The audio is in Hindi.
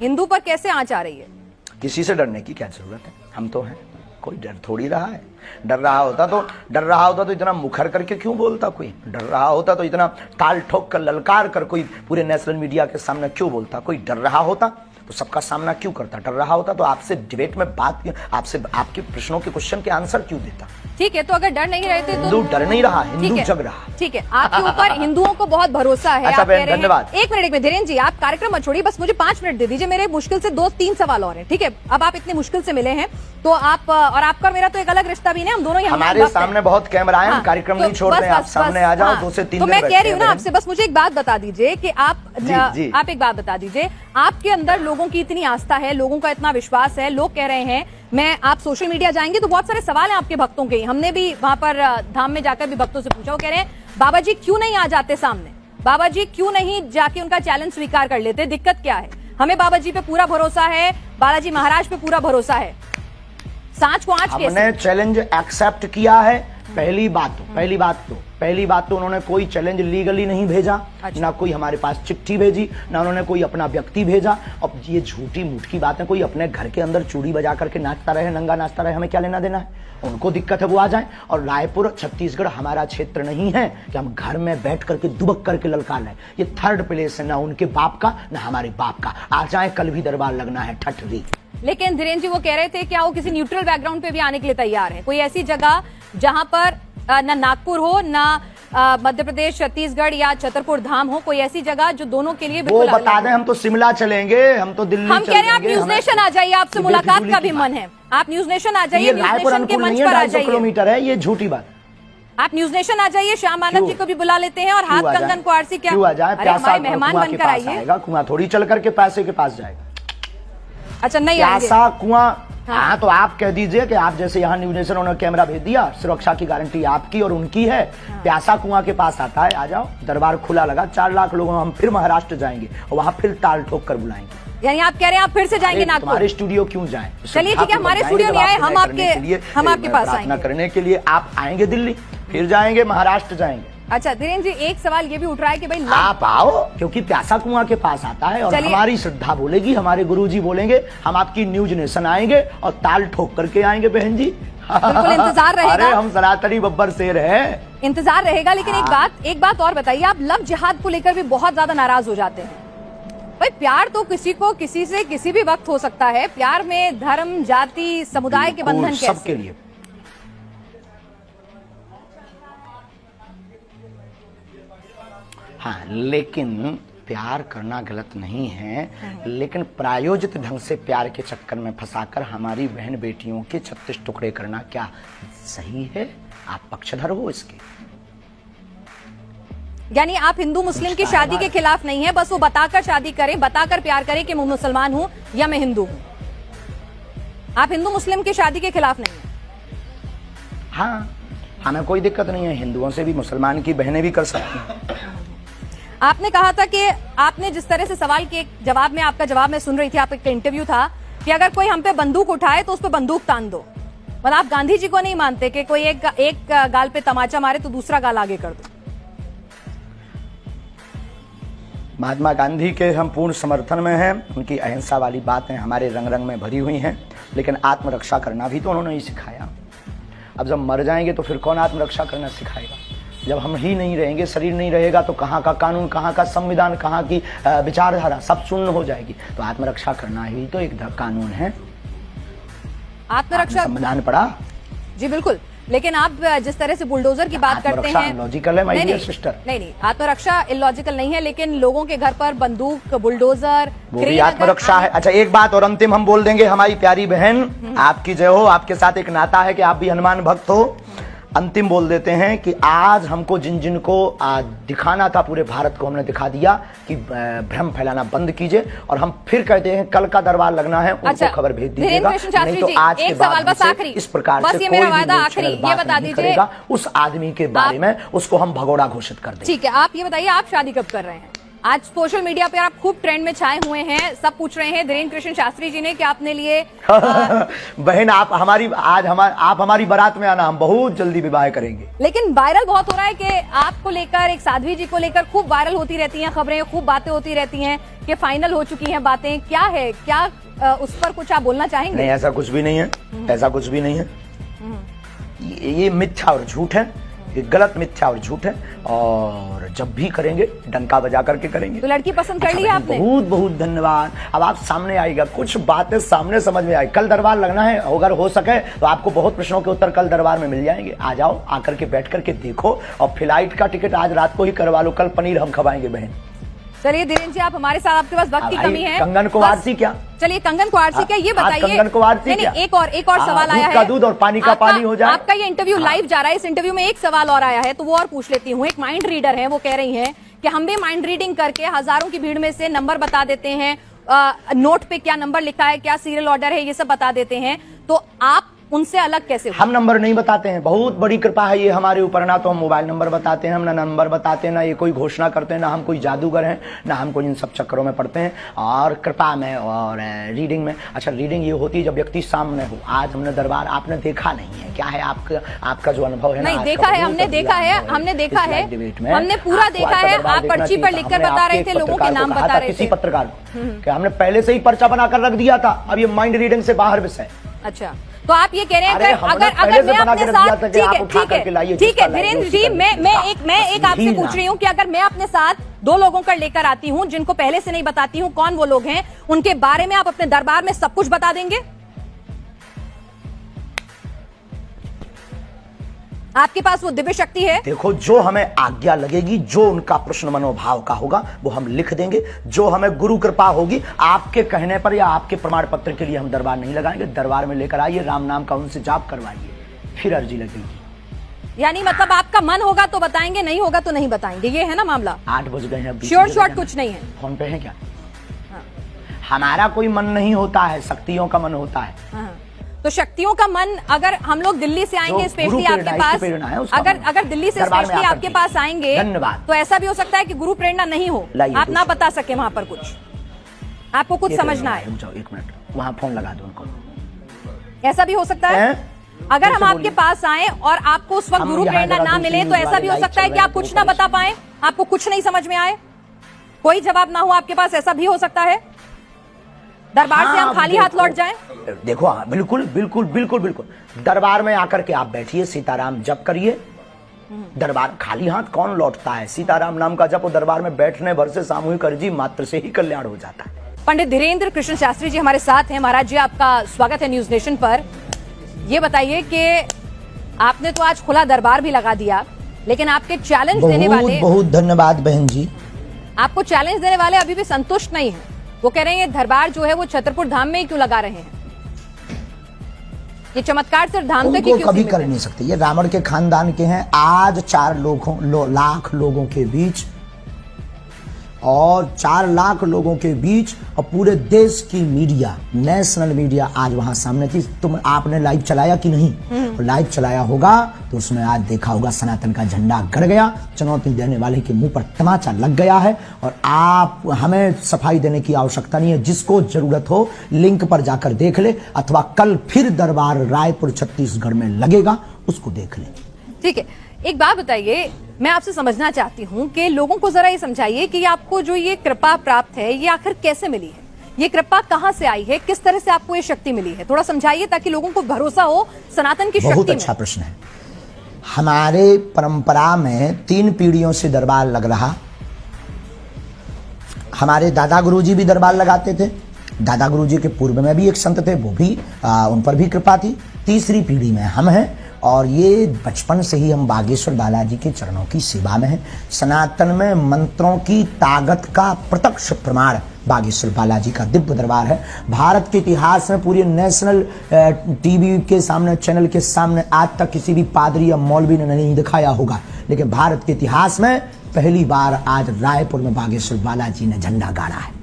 हिंदू पर कैसे आंच आ रही है? किसी से डरने की क्या जरूरत है, हम तो हैं, कोई डर थोड़ी रहा है। डर रहा होता तो इतना मुखर करके क्यों बोलता कोई? डर रहा होता तो इतना ताल ठोक कर ललकार कर कोई पूरे नेशनल मीडिया के सामने क्यों बोलता? कोई डर रहा होता तो सबका सामना क्यों करता? डर रहा होता तो आपसे डिबेट में बात, आपसे आपके प्रश्नों के क्वेश्चन के आंसर क्यों देता? ठीक है, तो अगर डर नहीं रहते तो हिंदू डर नहीं रहा, हिंदू जग रहा। ठीक है, आपके ऊपर हिंदुओं को बहुत भरोसा है। अच्छा आप कह रहे धन्यवाद। हैं, एक मिनट धीरेन्द्र जी, आप कार्यक्रम मत छोड़िए, बस मुझे 5 मिनट दे दीजिए। मेरे मुश्किल से 2-3 सवाल और हैं, ठीक है? अब आप इतनी मुश्किल से मिले हैं तो आप, और आपका मेरा तो एक अलग रिश्ता भी नहीं, हम दोनों हमारे सामने बहुत कैमरा है, कार्यक्रम नहीं छोड़ते, आप सामने आ जाओ। 2 से 3 तो मैं कह रही हूँ ना आपसे, बस मुझे एक बात बता दीजिए कि आप एक बात बता दीजिए, आपके अंदर लोगों की इतनी आस्था है, लोगों का इतना विश्वास है, लोग कह रहे हैं, मैं आप सोशल मीडिया जाएंगे तो बहुत सारे सवाल हैं आपके भक्तों के। हमने भी वहां पर धाम में जाकर भी भक्तों से पूछा, वो कह रहे हैं बाबा जी क्यों नहीं आ जाते सामने, बाबा जी क्यों नहीं जाके उनका चैलेंज स्वीकार कर लेते, दिक्कत क्या है? हमें बाबा जी पे पूरा भरोसा है, बालाजी महाराज पे पूरा भरोसा है, सांच को आंच कैसे? हमने चैलेंज एक्सेप्ट किया है। पहली बात तो उन्होंने कोई चैलेंज लीगली नहीं भेजा। अच्छा। ना कोई हमारे पास चिट्ठी भेजी, ना उन्होंने कोई अपना व्यक्ति भेजा। अब ये झूठी मूठी बातें, कोई अपने घर के अंदर चूड़ी बजा करके नाचता रहे, नंगा नाचता रहे, हमें क्या लेना देना है? उनको दिक्कत है वो आ जाए। और रायपुर छत्तीसगढ़ हमारा क्षेत्र नहीं है कि हम घर में बैठ करके दुबक करके ललकार लें। ये 3rd प्लेस है, ना उनके बाप का ना हमारे बाप का। आ जाए, कल भी दरबार लगना है ठठरी। लेकिन धीरेन्द्र जी वो कह रहे थे क्या वो किसी न्यूट्रल बैकग्राउंड पे भी आने के लिए तैयार है? कोई ऐसी जगह जहां पर ना नागपुर हो, ना मध्य प्रदेश, छत्तीसगढ़ या छतरपुर धाम हो, कोई ऐसी जगह जो दोनों के लिए वो बता दें। हम तो शिमला चलेंगे, हम तो दिल्ली हम कह रहे हैं आप न्यूज नेशन आ जाइए, आपसे मुलाकात का भी मन है। आप न्यूज नेशन आ जाइए, रायपुर अनुकूल नहीं है, 250 किलोमीटर है, ये झूठी बात। आप न्यूज नेशन आ जाइए, श्याम मानव जी को भी बुला लेते हैं और हाथ कंगन को आरसी क्या क्यों आ जाए? प्यासा मेहमान बनकर आइए। कुआं थोड़ी चल करके पैसे के पास जाएगा। अच्छा नहीं प्यासा कुआं। हाँ तो आप कह दीजिए कि आप जैसे यहाँ न्यूज नेशन उन्होंने कैमरा भेज दिया, सुरक्षा की गारंटी आपकी और उनकी है। प्यासा कुआं के पास आता है, आ जाओ, दरबार खुला लगा, 4 लाख लोगों, हम फिर महाराष्ट्र जाएंगे और वहाँ फिर ताल ठोक कर बुलाएंगे। यानी आप कह रहे हैं आप फिर से जाएंगे नागपुर? हमारे स्टूडियो क्यों जाएं? चलिए ठीक है, हमारे स्टूडियो नहीं आए, हम आपके पास आएंगे करने के लिए। आप आएंगे दिल्ली, फिर जाएंगे महाराष्ट्र जाएंगे। अच्छा धीरेन्द्र जी, एक सवाल ये भी उठ रहा है कि भाई आप आओ, क्योंकि प्यासा कुआं के पास आता है और हमारी श्रद्धा बोलेगी, हमारे गुरुजी बोलेंगे, हम आपकी न्यूज नेशन आएंगे और ताल ठोक करके आएंगे बहन जी। बिल्कुल इंतजार रहेगा। अरे हम सनातनी बब्बर शेर हैं, इंतजार रहेगा। लेकिन एक बात और बताइए, आप लव जिहाद को लेकर भी बहुत ज्यादा नाराज हो जाते हैं। भाई प्यार तो किसी को किसी से किसी भी वक्त हो सकता है, प्यार में धर्म, जाति, समुदाय के बंधन कैसे? सबके लिए। हाँ, लेकिन प्यार करना गलत नहीं है, लेकिन प्रायोजित ढंग से प्यार के चक्कर में फंसाकर हमारी बहन बेटियों के 36 टुकड़े करना क्या सही है? आप पक्षधर हो इसके। यानी आप हिंदू मुस्लिम की शादी के खिलाफ नहीं है, बस वो बताकर शादी करें, बताकर प्यार करें कि मैं मुसलमान हूं या मैं हिंदू हूं। आप हिंदू मुस्लिम की शादी के खिलाफ नहीं है? हाँ, हमें कोई दिक्कत नहीं है, हिंदुओं से भी मुसलमान की बहनें भी कर सकती हैं। आपने कहा था कि आपने जिस तरह से सवाल के जवाब में, आपका जवाब मैं सुन रही थी, आपका इंटरव्यू था कि अगर कोई हम पे बंदूक उठाए तो उस पे बंदूक तान दो। मतलब आप गांधी जी को नहीं मानते कि कोई एक गाल पे तमाचा मारे तो दूसरा गाल आगे कर दो? महात्मा गांधी के हम पूर्ण समर्थन में हैं, उनकी अहिंसा वाली बातें हमारे रंग रंग में भरी हुई हैं, लेकिन आत्मरक्षा करना भी तो उन्होंने ही सिखाया। अब जब मर जाएंगे तो फिर कौन आत्मरक्षा करना सिखाएगा? जब हम ही नहीं रहेंगे, शरीर नहीं रहेगा, तो कहाँ का कानून, कहाँ का संविधान, कहाँ की विचारधारा, सब शून्य हो जाएगी। तो आत्मरक्षा करना ही तो एक कानून है। आत्मरक्षा संविधान पढ़ा जी बिल्कुल, लेकिन आप जिस तरह से बुलडोजर की बात करते हैं, लॉजिकल है माय डियर सिस्टर। नहीं, आत्मरक्षा इलॉजिकल नहीं है, लेकिन लोगों के घर पर बंदूक, बुलडोजर, वो भी आत्मरक्षा है। अच्छा एक बात और अंतिम हम बोल देंगे, हमारी प्यारी बहन, आपकी जय हो, आपके साथ एक नाता है कि आप भी हनुमान भक्त हो। अंतिम बोल देते हैं कि आज हमको जिन जिन को दिखाना था पूरे भारत को, हमने दिखा दिया कि भ्रम फैलाना बंद कीजिए। और हम फिर कहते हैं कल का दरबार लगना है, उनको खबर भेज दीजिएगा, नहीं तो आज के बाद इस प्रकार से कोई भी बात नहीं करेगा उस आदमी के बारे में, उसको हम भगोड़ा घोषित कर देंगे। ठीक है, आप ये बताइए आप शादी कब कर रहे हैं? आज सोशल मीडिया पे आप खूब ट्रेंड में छाए हुए हैं, सब पूछ रहे हैं धीरेन्द्र कृष्ण शास्त्री जी ने कि आपने लिए बहन आप हमारी बारात में आना, हम बहुत जल्दी विवाह करेंगे। लेकिन वायरल बहुत हो रहा है कि आपको लेकर, एक साध्वी जी को लेकर खूब वायरल होती रहती हैं खबरें, खूब बातें होती रहती हैं कि फाइनल हो चुकी हैं बातें, क्या है, क्या उस पर कुछ आप बोलना चाहेंगे? नहीं, ऐसा कुछ भी नहीं है, ऐसा कुछ भी नहीं है। ये मिथ्या और झूठ है, ये गलत मिथ्या और झूठ है, और जब भी करेंगे डंका बजा करके करेंगे। तो लड़की पसंद कर ली है आपने? बहुत बहुत धन्यवाद। अब आप सामने आएगा, कुछ बातें सामने समझ में आई। कल दरबार लगना है, अगर हो सके तो आपको बहुत प्रश्नों के उत्तर कल दरबार में मिल जाएंगे। आ जाओ, आकर के बैठ करके देखो, और फ्लाइट का टिकट आज रात को ही करवा लो, कल पनीर हम खवाएंगे बहन। चलिए धीरेन्द्र जी, आप हमारे साथ, आपके पास वक्त की कमी है। कंगन को आरसी क्या? चलिए कंगन को आरसी क्या, ये बताइए। कंगन को आरसी क्या? एक और सवाल आया है। दूध का दूध और पानी का पानी हो जाए। आपका ये इंटरव्यू लाइव जा रहा है, इस इंटरव्यू में एक सवाल और आया है, तो वो और पूछ लेती हूँ। एक माइंड रीडर है, वो कह रही हैं कि हम भी माइंड रीडिंग करके हजारों की भीड़ में से नंबर बता देते हैं, नोट पे क्या नंबर लिखा है, क्या सीरियल ऑर्डर है, ये सब बता देते हैं, तो आप उनसे अलग कैसे हो? हम नंबर नहीं बताते हैं, बहुत बड़ी कृपा है ये हमारे ऊपर। ना तो हम मोबाइल नंबर बताते हैं, हम ना नंबर बताते हैं, ना ये कोई घोषणा करते हैं, ना हम कोई जादूगर हैं, ना हम कोई इन सब चक्करों में पड़ते हैं। और कृपा में और रीडिंग में, अच्छा रीडिंग ये होती है जब व्यक्ति सामने हो। आज हमने दरबार आपने देखा नहीं है, क्या है आपका जो अनुभव है? नहीं देखा है, हमने देखा है, हमने देखा है, हमने पूरा देखा है। आप पर्ची पर लिखकर बता रहे थे, लोगों के नाम बता रहे थे। किसी पत्रकार को हमने पहले से ही पर्चा बनाकर रख दिया था, अब ये माइंड रीडिंग से बाहर विषय। अच्छा, तो आप ये कह रहे हैं अगर मैं अपने साथ, ठीक है धीरेन्द्र जी, मैं एक आपसे पूछ रही हूँ कि अगर मैं अपने साथ 2 लोगों का लेकर आती हूँ जिनको पहले से नहीं बताती हूँ कौन वो लोग हैं, उनके बारे में आप अपने दरबार में सब कुछ बता देंगे? आपके पास वो दिव्य शक्ति है? देखो, जो हमें आज्ञा लगेगी, जो उनका प्रश्न मनोभाव का होगा वो हम लिख देंगे। जो हमें गुरु कृपा होगी, आपके कहने पर या आपके प्रमाण पत्र के लिए हम दरबार नहीं लगाएंगे। दरबार में लेकर आइए, राम नाम का उनसे जाप करवाइए, फिर अर्जी लगेगी। यानी मतलब आपका मन होगा तो बताएंगे, नहीं होगा तो नहीं बताएंगे, ये है ना मामला? 8 बज गए हैं, श्योर शॉर्ट कुछ नहीं है। फोन पे है क्या? हमारा कोई मन नहीं होता है, शक्तियों का मन होता है। तो शक्तियों का मन, अगर हम लोग दिल्ली से आएंगे स्पेशली आपके पास, अगर दिल्ली से स्पेशली आपके पास आएंगे, तो ऐसा भी हो सकता है कि गुरु प्रेरणा नहीं हो, आप ना बता सके वहां पर कुछ, आपको कुछ समझना है। 1 मिनट, वहां फोन लगा दो उनको। ऐसा भी हो सकता है अगर हम आपके पास आए और आपको उस वक्त गुरु प्रेरणा ना मिले, तो ऐसा भी हो सकता है कि आप कुछ ना बता पाए, आपको कुछ नहीं समझ में आए, कोई जवाब ना हो आपके पास, ऐसा भी हो सकता है। दरबार से हम खाली हाथ लौट जाएं? देखो, बिल्कुल बिल्कुल बिल्कुल बिल्कुल। दरबार में आकर के आप बैठिए, सीताराम जप करिए। दरबार खाली हाथ कौन लौटता है? सीताराम नाम का जप दरबार में बैठने भर से सामूहिक अर्जी मात्र से ही कल्याण हो जाता है। पंडित धीरेन्द्र कृष्ण शास्त्री जी हमारे साथ हैं। महाराज जी, आपका स्वागत है न्यूज नेशन पर। ये बताइए कि आपने तो आज खुला दरबार भी लगा दिया, लेकिन आपके चैलेंज देने वाले, बहुत धन्यवाद बहन जी, आपको चैलेंज देने वाले अभी भी संतुष्ट नहीं है। वो कह रहे हैं दरबार जो है वो छतरपुर धाम में ही क्यों लगा रहे हैं, ये चमत्कार सिर्फ धाम तक ही क्यों कभी कर नहीं सकते। ये रावण के खानदान के हैं। आज 4 लाख लोगों के बीच, और 4 लाख लोगों के बीच, और पूरे देश की मीडिया, नेशनल मीडिया आज वहां सामने थी। तुम आपने लाइव चलाया कि नहीं? लाइव चलाया होगा तो उसमें आज देखा होगा सनातन का झंडा गड़ गया, चुनौती देने वाले के मुंह पर तमाचा लग गया है। और आप, हमें सफाई देने की आवश्यकता नहीं है। जिसको जरूरत हो लिंक पर जाकर देख ले, अथवा कल फिर दरबार रायपुर छत्तीसगढ़ में लगेगा, उसको देख ले। ठीक है, एक बात बताइए, मैं आपसे समझना चाहती हूँ कि लोगों को जरा ये समझाइए कि आपको जो ये कृपा प्राप्त है, ये आखिर कैसे मिली है? ये कृपा कहाँ से आई है? किस तरह से आपको ये शक्ति मिली है? थोड़ा समझाइए ताकि लोगों को भरोसा हो सनातन की शक्ति में। बहुत अच्छा प्रश्न है। हमारे परंपरा में 3 पीढ़ियों से दरबार लग रहा। हमारे दादा गुरुजी भी दरबार लगाते थे। दादा गुरुजी के पूर्व में भी एक संत थे, वो भी उन पर भी कृपा थी। तीसरी पीढ़ी में हम हैं, और ये बचपन से ही हम बागेश्वर बालाजी के चरणों की सेवा में हैं। सनातन में मंत्रों की ताकत का प्रत्यक्ष प्रमाण बागेश्वर बालाजी का दिव्य दरबार है। भारत के इतिहास में पूरे नेशनल टीवी के सामने, चैनल के सामने आज तक किसी भी पादरी या मौलवी ने नहीं दिखाया होगा, लेकिन भारत के इतिहास में पहली बार आज रायपुर में बागेश्वर बालाजी ने झंडा गाड़ा है।